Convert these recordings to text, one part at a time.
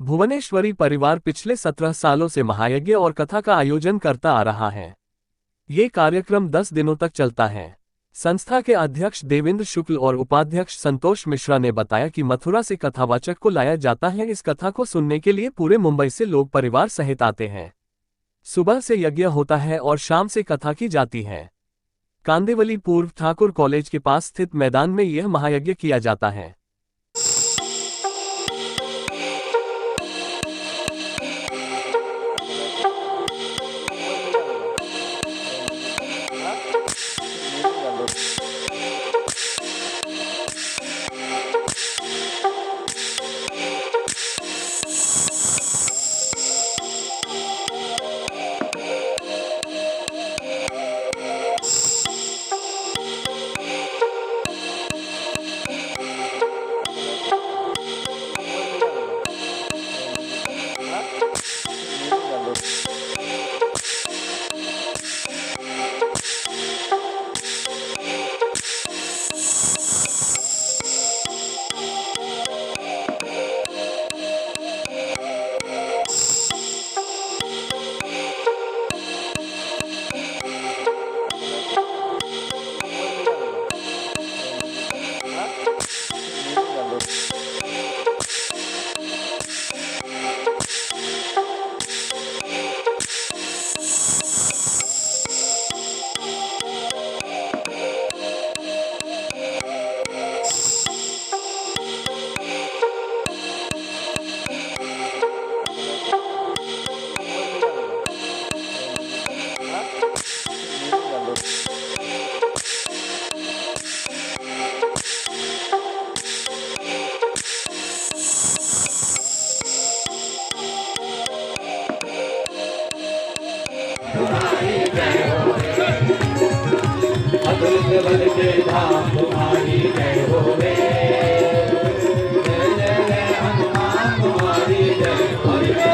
भुवनेश्वरी परिवार पिछले 17 सालों से महायज्ञ और कथा का आयोजन करता आ रहा है। ये कार्यक्रम 10 दिनों तक चलता है। संस्था के अध्यक्ष देवेंद्र शुक्ल और उपाध्यक्ष संतोष मिश्रा ने बताया कि मथुरा से कथावाचक को लाया जाता है। इस कथा को सुनने के लिए पूरे मुंबई से लोग परिवार सहित आते हैं। सुबह से यज्ञ होता है और शाम से कथा की जाती है। कांदिवली पूर्व ठाकुर कॉलेज के पास स्थित मैदान में यह महायज्ञ किया जाता है। बल के धाम तुम्हारी जय हो रे, जय जय जय हनुमान तुम्हारी जय हो रे।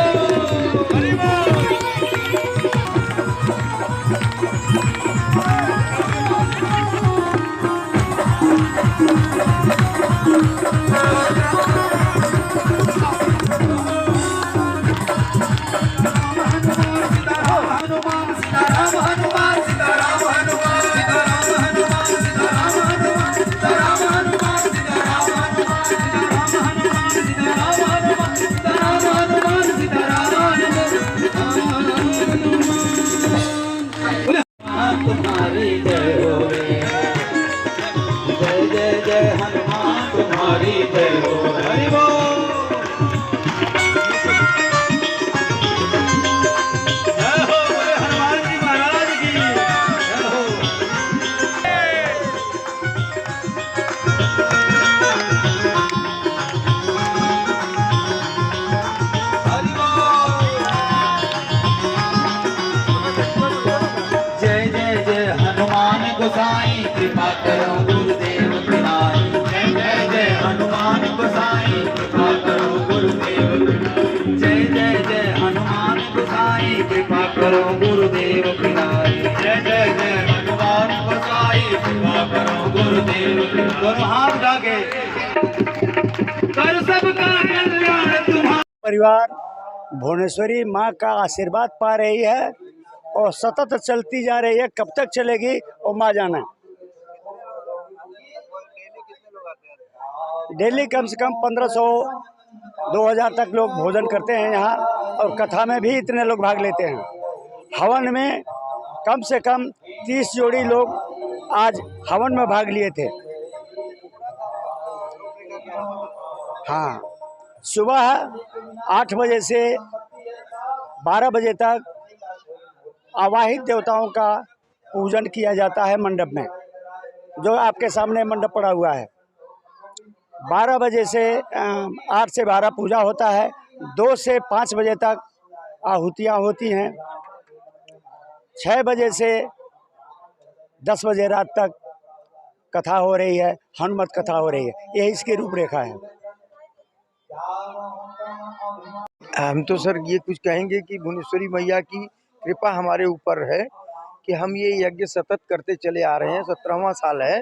तुम्हारी जय हो रे, जय जय जय हनुमान तुम्हारी जय हो हरि बोल। जय हो बोले हनुमान जी महाराज की जय हो। हरि बोल। जय जय जय हनुमान गोसाई कृपा करो गुरुदेव की नाई, जय जय जय हनुमान गोसाई कृपा करो गुरुदेव की नाई, जय जय जय हनुमान गोसाई कृपा करो गुरुदेव की नाई, जय जय जय हनुमान गोसाई कृपा करो गुरुदेव की नाई। दोनों हाथ उठाके कर सबका कल्याण तुम्हारा। परिवार भुवनेश्वरी माँ का आशीर्वाद पा रही है और सतत चलती जा रही है। कब तक चलेगी वो माँ जाना। डेली कम से कम 1500 2000 तक लोग भोजन करते हैं यहाँ, और कथा में भी इतने लोग भाग लेते हैं। हवन में कम से कम 30 जोड़ी लोग आज हवन में भाग लिए थे। हाँ, सुबह 8 बजे से 12 बजे तक आवाहित देवताओं का पूजन किया जाता है मंडप में, जो आपके सामने मंडप पड़ा हुआ है। 12 बजे से 8 से 12 पूजा होता है। 2 से 5 बजे तक आहुतियाँ होती हैं। 6 बजे से 10 बजे रात तक कथा हो रही है, हनुमत कथा हो रही है। यही इसकी रूपरेखा है। हम तो सर ये कुछ कहेंगे कि भुवनेश्वरी मैया की कृपा हमारे ऊपर है कि हम ये यज्ञ सतत करते चले आ रहे हैं। 17वां साल है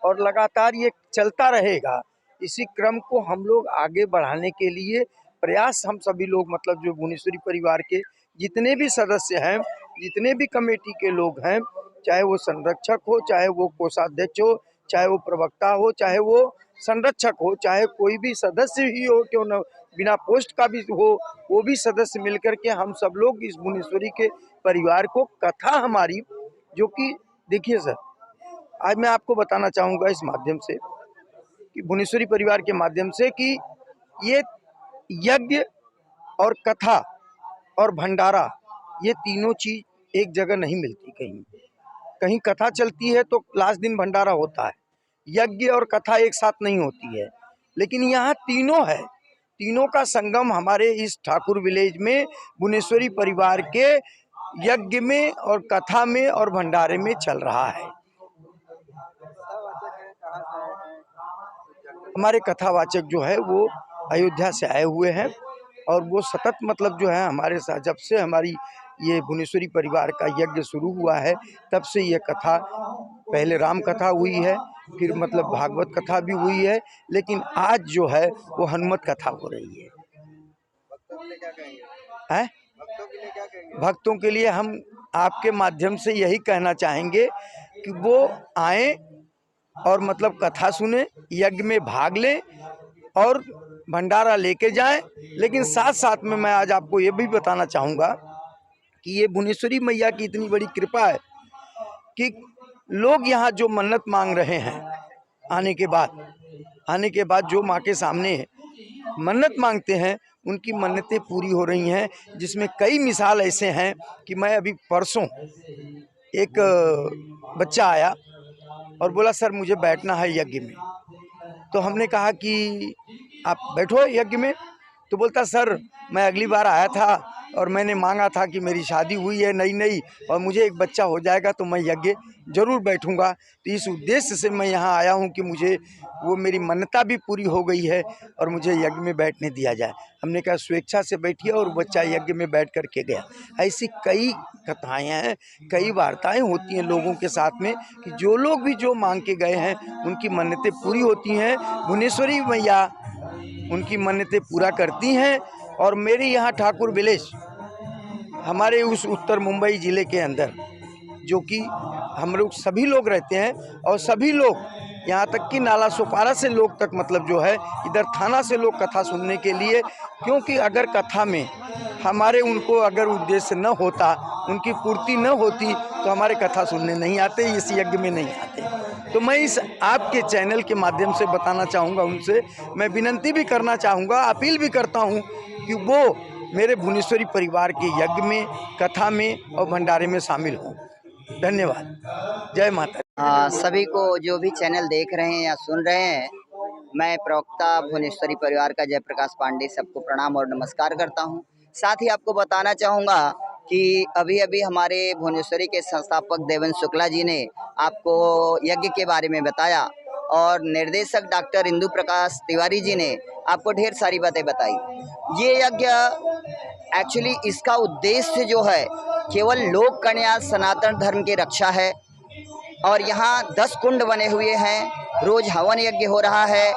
और लगातार ये चलता रहेगा। इसी क्रम को हम लोग आगे बढ़ाने के लिए प्रयास हम सभी लोग मतलब जो भुवनेश्वरी परिवार के जितने भी सदस्य हैं, जितने भी कमेटी के लोग हैं, चाहे वो संरक्षक हो, चाहे वो कोषाध्यक्ष हो, चाहे वो प्रवक्ता हो, चाहे वो संरक्षक हो, चाहे कोई भी सदस्य ही हो, क्यों न बिना पोस्ट का भी हो, वो भी सदस्य मिलकर के हम सब लोग इस भुवनेश्वरी के परिवार को कथा हमारी, जो कि देखिए सर, आज मैं आपको बताना चाहूँगा इस माध्यम से कि भुवनेश्वरी परिवार के माध्यम से कि ये यज्ञ और कथा और भंडारा, ये तीनों चीज एक जगह नहीं मिलती। कहीं कहीं कथा चलती है तो लास्ट दिन भंडारा होता है, यज्ञ और कथा एक साथ नहीं होती है, लेकिन यहाँ तीनों है। तीनों का संगम हमारे इस ठाकुर विलेज में भुवनेश्वरी परिवार के यज्ञ में और कथा में और भंडारे में चल रहा है। हमारे कथावाचक जो है वो अयोध्या से आए हुए हैं और वो सतत मतलब जो है हमारे साथ, जब से हमारी ये भुवनेश्वरी परिवार का यज्ञ शुरू हुआ है तब से ये कथा, पहले राम कथा हुई है, फिर मतलब भागवत कथा भी हुई है, लेकिन आज जो है वो हनुमत कथा हो रही है। भक्तों के लिए हम आपके माध्यम से यही कहना चाहेंगे कि वो आए और मतलब कथा सुने, यज्ञ में भाग लें और भंडारा लेके जाएं। लेकिन साथ साथ में मैं आज आपको ये भी बताना चाहूँगा कि ये भुवनेश्वरी मैया की इतनी बड़ी कृपा है कि लोग यहाँ जो मन्नत मांग रहे हैं, आने के बाद जो माँ के सामने मन्नत मांगते हैं, उनकी मन्नतें पूरी हो रही हैं। जिसमें कई मिसाल ऐसे हैं कि मैं अभी परसों एक बच्चा आया और बोला सर मुझे बैठना है यज्ञ में। तो हमने कहा कि आप बैठो यज्ञ में। तो बोलता सर मैं अगली बार आया था और मैंने मांगा था कि मेरी शादी हुई है नई और मुझे एक बच्चा हो जाएगा तो मैं यज्ञ जरूर बैठूंगा। तो इस उद्देश्य से मैं यहाँ आया हूँ कि मुझे वो मेरी मन्नता भी पूरी हो गई है और मुझे यज्ञ में बैठने दिया जाए। हमने कहा स्वेच्छा से बैठिए और बच्चा यज्ञ में बैठ कर के गया। ऐसी कई कथाएँ हैं, कई वार्ताएँ होती हैं लोगों के साथ में कि जो लोग भी जो मांग के गए हैं उनकी मन्नतें पूरी होती हैं। भुवनेश्वरी मैया उनकी मन्नतें पूरा करती हैं। और मेरे यहाँ ठाकुर विलेज हमारे उस उत्तर मुंबई ज़िले के अंदर, जो कि हम लोग सभी लोग रहते हैं और सभी लोग यहाँ तक कि नाला सोपारा से लोग तक मतलब जो है इधर थाना से लोग कथा सुनने के लिए, क्योंकि अगर कथा में हमारे उनको अगर उद्देश्य न होता, उनकी पूर्ति न होती तो हमारे कथा सुनने नहीं आते, इस यज्ञ में नहीं आते। तो मैं इस आपके चैनल के माध्यम से बताना चाहूँगा, उनसे मैं विनती भी करना चाहूँगा, अपील भी करता हूँ कि वो मेरे भुवनेश्वरी परिवार के यज्ञ में, कथा में और भंडारे में शामिल हों। धन्यवाद। जय माता। सभी को जो भी चैनल देख रहे हैं या सुन रहे हैं, मैं प्रवक्ता भुवनेश्वरी परिवार का जयप्रकाश पांडे सबको प्रणाम और नमस्कार करता हूं। साथ ही आपको बताना चाहूँगा कि अभी हमारे भुवनेश्वरी के संस्थापक देवेंद्र शुक्ला जी ने आपको यज्ञ के बारे में बताया और निर्देशक डॉक्टर इंदु प्रकाश तिवारी जी ने आपको ढेर सारी बातें बताई। ये यज्ञ एक्चुअली इसका उद्देश्य जो है केवल लोक कल्याण सनातन धर्म की रक्षा है। और यहाँ 10 कुंड बने हुए हैं, रोज हवन यज्ञ हो रहा है,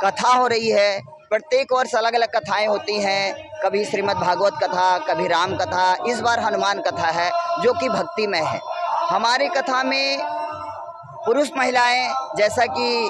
कथा हो रही है। प्रत्येक वर्ष अलग अलग कथाएं होती हैं, कभी श्रीमद् भागवत कथा, कभी राम कथा, इस बार हनुमान कथा है जो कि भक्तिमय है। हमारी कथा में पुरुष महिलाएं, जैसा कि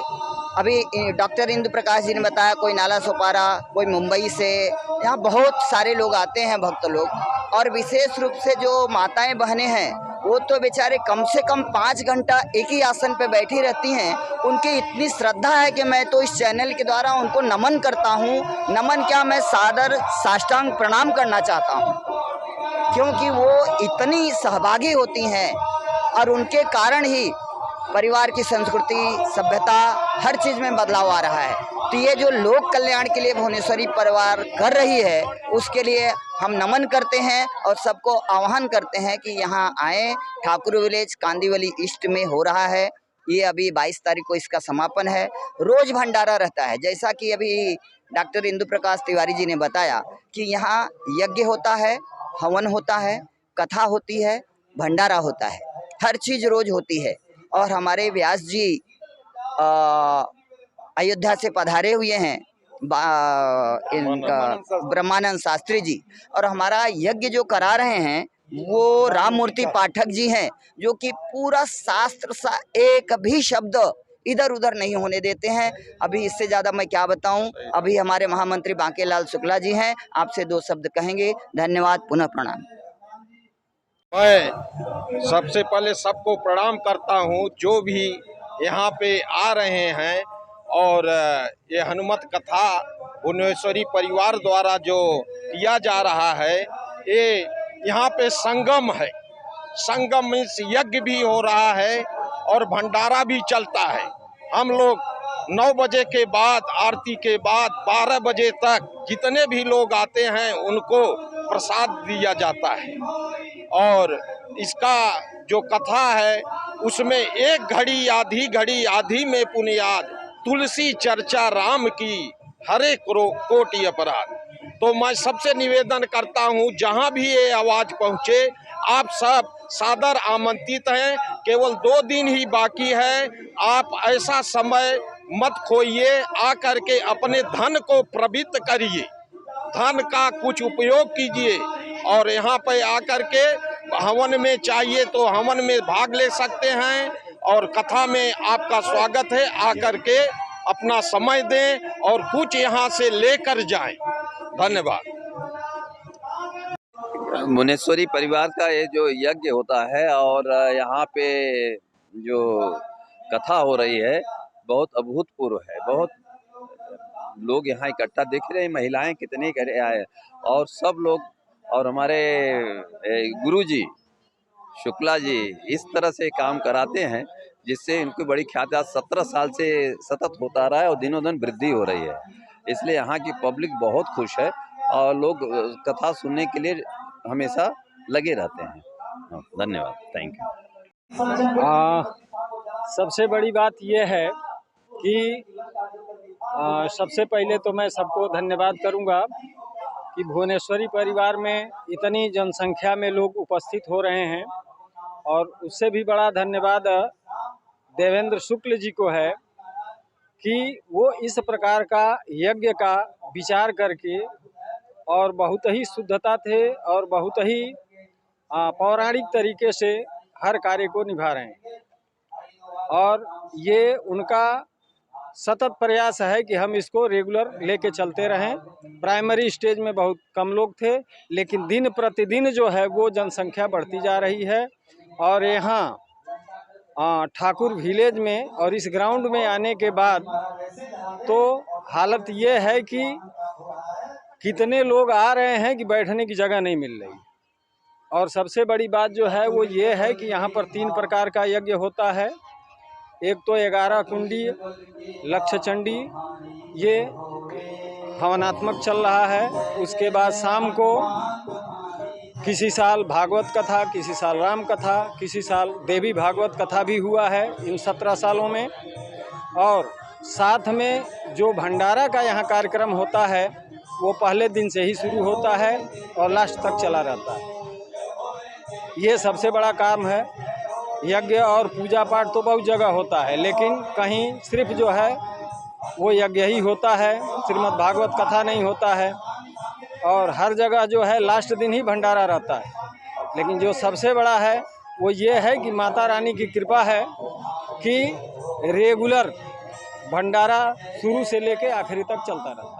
अभी डॉक्टर इंदु प्रकाश जी ने बताया, कोई नाला सोपारा, कोई मुंबई से, यहाँ बहुत सारे लोग आते हैं भक्त लोग। और विशेष रूप से जो माताएं बहनें हैं वो तो बेचारे कम से कम 5 घंटा एक ही आसन पे बैठी रहती हैं। उनकी इतनी श्रद्धा है कि मैं तो इस चैनल के द्वारा उनको नमन करता हूँ। नमन क्या, मैं सादर साष्टांग प्रणाम करना चाहता हूँ, क्योंकि वो इतनी सहभागी होती हैं और उनके कारण ही परिवार की संस्कृति, सभ्यता, हर चीज़ में बदलाव आ रहा है। तो ये जो लोक कल्याण के लिए भुवनेश्वरी परिवार कर रही है, उसके लिए हम नमन करते हैं और सबको आह्वान करते हैं कि यहाँ आएँ। ठाकुर विलेज कांदीवली ईस्ट में हो रहा है। ये अभी 22 तारीख को इसका समापन है। रोज भंडारा रहता है, जैसा कि अभी डॉक्टर इंदु प्रकाश तिवारी जी ने बताया कि यहाँ यज्ञ होता है, हवन होता है, कथा होती है, भंडारा होता है, हर चीज़ रोज होती है। और हमारे व्यास जी अयोध्या से पधारे हुए हैं, इनका ब्रह्मानंद शास्त्री जी, और हमारा यज्ञ जो करा रहे हैं वो राम मूर्ति पाठक जी हैं, जो कि पूरा शास्त्र सा एक भी शब्द इधर उधर नहीं होने देते हैं। अभी इससे ज़्यादा मैं क्या बताऊं। अभी हमारे महामंत्री बांकेलाल शुक्ला जी हैं, आपसे 2 शब्द कहेंगे। धन्यवाद, पुनः प्रणाम। मैं सबसे पहले सबको प्रणाम करता हूं जो भी यहाँ पे आ रहे हैं, और ये हनुमत कथा भुवनेश्वरी परिवार द्वारा जो किया जा रहा है, ये यहाँ पे संगम है। संगम मीन्स यज्ञ भी हो रहा है और भंडारा भी चलता है। हम लोग 9 बजे के बाद, आरती के बाद 12 बजे तक जितने भी लोग आते हैं उनको प्रसाद दिया जाता है। और इसका जो कथा है उसमें एक घड़ी आधी में पुनियाद, तुलसी चर्चा राम की हरे कोटि अपराध। तो मैं सबसे निवेदन करता हूँ, जहाँ भी ये आवाज़ पहुँचे, आप सब सादर आमंत्रित हैं। केवल 2 दिन ही बाकी है। आप ऐसा समय मत खोइए, आकर के अपने धन को प्रवृत्त करिए, धन का कुछ उपयोग कीजिए, और यहाँ पे आकर के हवन में चाहिए तो हवन में भाग ले सकते हैं, और कथा में आपका स्वागत है। आकर के अपना समय दें और कुछ यहाँ से लेकर जाएं। धन्यवाद। भुवनेश्वरी परिवार का ये जो यज्ञ होता है और यहाँ पे जो कथा हो रही है, बहुत अभूतपूर्व है। बहुत लोग यहाँ इकट्ठा दिख रहे हैं, महिलाएं कितनी आए, और सब लोग, और हमारे गुरुजी शुक्ला जी इस तरह से काम कराते हैं जिससे इनकी बड़ी ख्याति आज 17 साल से सतत होता रहा है और दिनों दिन वृद्धि हो रही है। इसलिए यहाँ की पब्लिक बहुत खुश है और लोग कथा सुनने के लिए हमेशा लगे रहते हैं। धन्यवाद, थैंक यू। सबसे बड़ी बात यह है कि सबसे पहले तो मैं सबको धन्यवाद करूंगा कि भुवनेश्वरी परिवार में इतनी जनसंख्या में लोग उपस्थित हो रहे हैं, और उससे भी बड़ा धन्यवाद देवेंद्र शुक्ल जी को है कि वो इस प्रकार का यज्ञ का विचार करके, और बहुत ही शुद्धता थे और बहुत ही पौराणिक तरीके से हर कार्य को निभा रहे हैं। और ये उनका सतत प्रयास है कि हम इसको रेगुलर लेके चलते रहें। प्राइमरी स्टेज में बहुत कम लोग थे, लेकिन दिन प्रतिदिन जो है वो जनसंख्या बढ़ती जा रही है। और यहाँ ठाकुर विलेज में और इस ग्राउंड में आने के बाद तो हालत ये है कि कितने लोग आ रहे हैं कि बैठने की जगह नहीं मिल रही। और सबसे बड़ी बात जो है वो ये है कि यहाँ पर 3 प्रकार का यज्ञ होता है। एक तो 11 कुंडी लक्ष्य चंडी, ये हवनात्मक चल रहा है। उसके बाद शाम को किसी साल भागवत कथा, किसी साल राम कथा, किसी साल देवी भागवत कथा भी हुआ है इन 17 सालों में। और साथ में जो भंडारा का यहाँ कार्यक्रम होता है वो पहले दिन से ही शुरू होता है और लास्ट तक चला रहता है। ये सबसे बड़ा काम है। यज्ञ और पूजा पाठ तो बहुत जगह होता है, लेकिन कहीं सिर्फ जो है वो यज्ञ ही होता है, श्रीमद् भागवत कथा नहीं होता है। और हर जगह जो है लास्ट दिन ही भंडारा रहता है। लेकिन जो सबसे बड़ा है वो ये है कि माता रानी की कृपा है कि रेगुलर भंडारा शुरू से लेके आखिरी तक चलता रहता है।